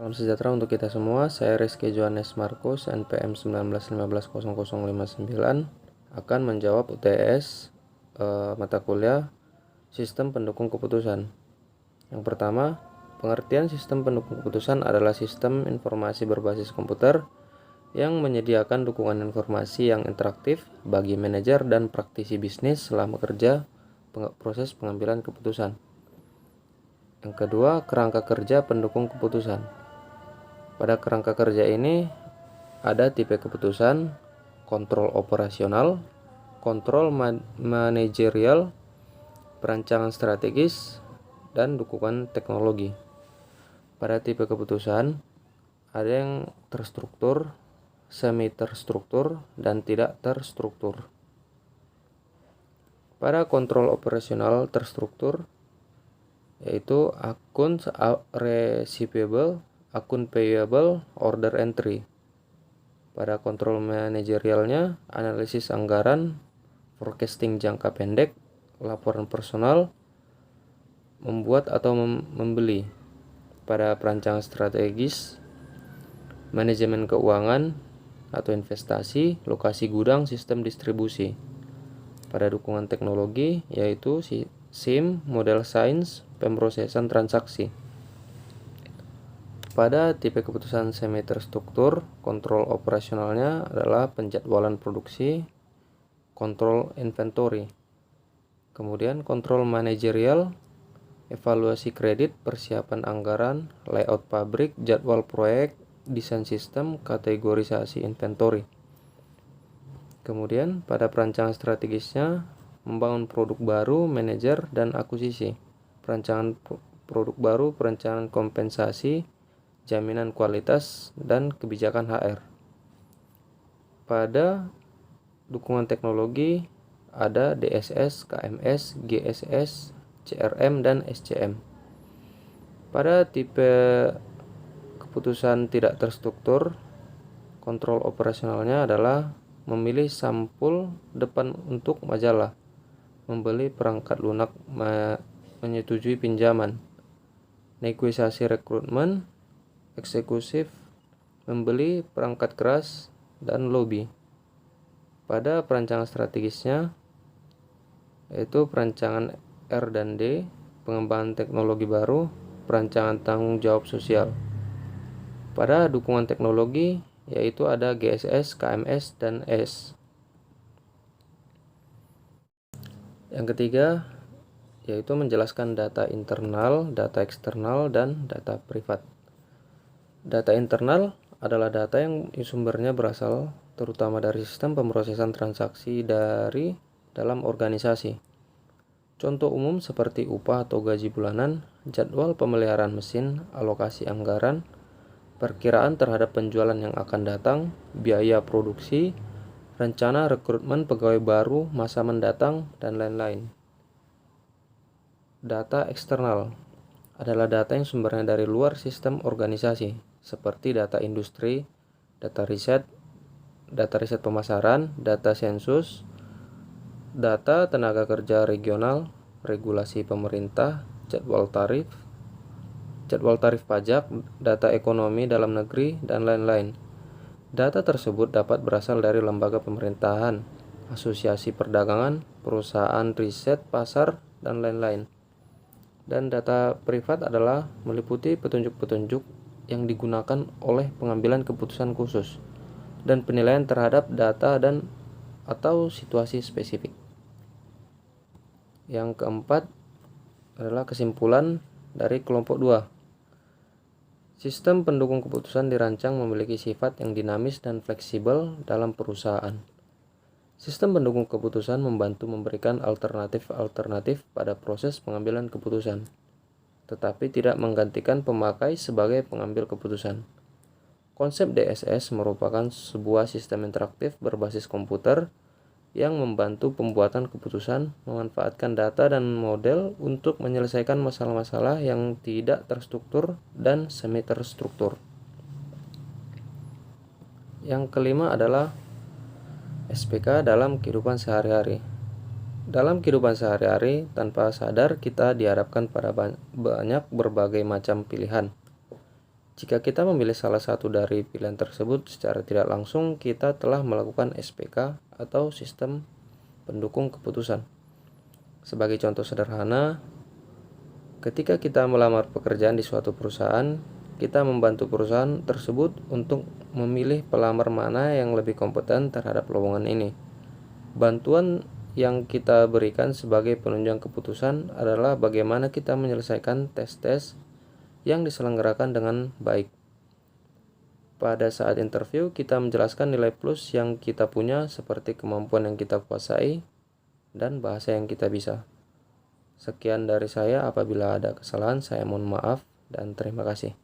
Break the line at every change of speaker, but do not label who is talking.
Salam sejahtera untuk kita semua. Saya Rizky Johannes Markus, NPM 19150059, akan menjawab UTS mata kuliah Sistem Pendukung Keputusan. Yang pertama, pengertian sistem pendukung keputusan adalah sistem informasi berbasis komputer yang menyediakan dukungan informasi yang interaktif bagi manajer dan praktisi bisnis selama kerja proses pengambilan keputusan. Yang kedua, kerangka kerja pendukung keputusan. Pada kerangka kerja ini ada tipe keputusan, kontrol operasional, kontrol manajerial, perancangan strategis, dan dukungan teknologi. Pada tipe keputusan ada yang terstruktur, semi terstruktur, dan tidak terstruktur. Pada kontrol operasional terstruktur yaitu akun receivable, akun payable, order entry. Pada kontrol manajerialnya, analisis anggaran, forecasting jangka pendek, laporan personal, membuat atau membeli. Pada perancangan strategis, manajemen keuangan atau investasi, lokasi gudang, sistem distribusi. Pada dukungan teknologi yaitu SIM, model sains, pemrosesan transaksi. Pada tipe keputusan semi terstruktur, kontrol operasionalnya adalah penjadwalan produksi, kontrol inventory. Kemudian kontrol manajerial, evaluasi kredit, persiapan anggaran, layout pabrik, jadwal proyek, desain sistem, kategorisasi inventory. Kemudian pada perancangan strategisnya, membangun produk baru, manajer, dan akuisisi. Perancangan produk baru, perencanaan kompensasi, jaminan kualitas, dan kebijakan HR. Pada dukungan teknologi ada DSS, KMS, GSS, CRM, dan SCM. Pada tipe keputusan tidak terstruktur, kontrol operasionalnya adalah memilih sampul depan untuk majalah, membeli perangkat lunak, menyetujui pinjaman, negosiasi rekrutmen, eksekutif, membeli perangkat keras, dan lobby. Pada perancangan strategisnya yaitu perancangan R&D, pengembangan teknologi baru, perancangan tanggung jawab sosial. Pada dukungan teknologi yaitu ada GSS, KMS, dan S. Yang ketiga yaitu menjelaskan data internal, data eksternal, dan data privat. Data internal adalah data yang sumbernya berasal terutama dari sistem pemrosesan transaksi dari dalam organisasi. Contoh umum seperti upah atau gaji bulanan, jadwal pemeliharaan mesin, alokasi anggaran, perkiraan terhadap penjualan yang akan datang, biaya produksi, rencana rekrutmen pegawai baru masa mendatang, dan lain-lain. Data eksternal adalah data yang sumbernya dari luar sistem organisasi, seperti data industri, data riset pemasaran, data sensus, data tenaga kerja regional, regulasi pemerintah, jadwal tarif pajak, data ekonomi dalam negeri, dan lain-lain. Data tersebut dapat berasal dari lembaga pemerintahan, asosiasi perdagangan, perusahaan riset pasar, dan lain-lain. Dan data privat adalah meliputi petunjuk-petunjuk yang digunakan oleh pengambilan keputusan khusus dan penilaian terhadap data dan atau situasi spesifik. Yang keempat adalah kesimpulan dari kelompok 2. Sistem pendukung keputusan dirancang memiliki sifat yang dinamis dan fleksibel dalam perusahaan. Sistem pendukung keputusan membantu memberikan alternatif pada proses pengambilan keputusan, tetapi tidak menggantikan pemakai sebagai pengambil keputusan. Konsep DSS merupakan sebuah sistem interaktif berbasis komputer yang membantu pembuatan keputusan, memanfaatkan data dan model untuk menyelesaikan masalah-masalah yang tidak terstruktur dan semi terstruktur. Yang kelima adalah SPK dalam kehidupan sehari-hari. Dalam kehidupan sehari-hari, tanpa sadar kita dihadapkan pada banyak berbagai macam pilihan. Jika kita memilih salah satu dari pilihan tersebut secara tidak langsung, kita telah melakukan SPK atau sistem pendukung keputusan. Sebagai contoh sederhana, ketika kita melamar pekerjaan di suatu perusahaan, kita membantu perusahaan tersebut untuk memilih pelamar mana yang lebih kompeten terhadap lowongan ini. Bantuan yang kita berikan sebagai penunjang keputusan adalah bagaimana kita menyelesaikan tes-tes yang diselenggarakan dengan baik. Pada saat interview, kita menjelaskan nilai plus yang kita punya seperti kemampuan yang kita kuasai dan bahasa yang kita bisa. Sekian dari saya, apabila ada kesalahan saya mohon maaf dan terima kasih.